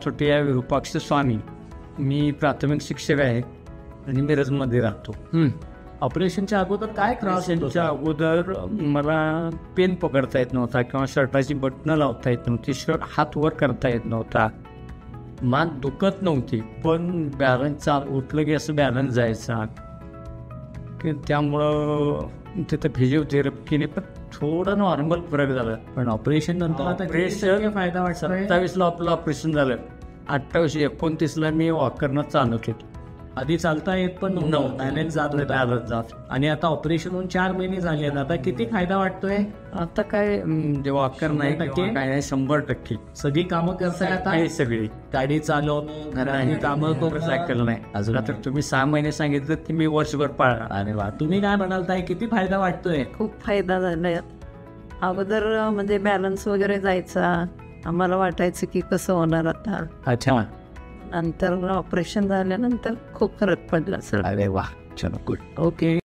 राचोटिया विरूपाक्ष स्वामी. मी प्राथमिक शिक्षक आहे आणि मिरजमध्ये राहतो. ऑपरेशनच्या अगोदर काय त्रास येत त्याच्या होता? अगोदर मला पेन पकडता येत नव्हता किंवा शर्टाची बटणं लावता येत नव्हती, शर्ट हात वर करता येत नव्हता, मान दुखत नव्हती, पण बॅलन्स उठलं की असं बॅलन्स जायचा की त्यामुळं तिथं फिजिओथेरपी केली, पण थोडं नॉर्मल फरक झाला. पण ऑपरेशन नंतर आता ऑपरेशन फायदा वाटतो. 27ला आपलं ऑपरेशन झालं, 28-29ला मी वॉकरनं चालू केलं. आधी चालता येत पण नव्हतं, बॅलन्स जात होता. जात आणि आता ऑपरेशन होऊन 4 महिने झाले आहेत. आता किती फायदा वाटतोय? आता काय वॉकर नाही 100% किंवा काय नाही, 100% सगळी कामं करताय आता? आहे सगळी. गाडी चालवणं, घरातली कामं केलं नाही अजून तर तुम्ही 6 महिने सांगितलं की मी वर्षभर पाळणार. अरे वा, तुम्ही काय म्हणाल ताई, किती फायदा वाटतोय? खूप फायदा झालाय. अगोदर म्हणजे बॅलन्स वगैरे जायचा, आम्हाला वाटायचं की कसं होणार आता. अच्छा. नंतर ऑपरेशन झाल्यानंतर खूप फरक पडला सर. अरे वा, चलो गुड. ओके.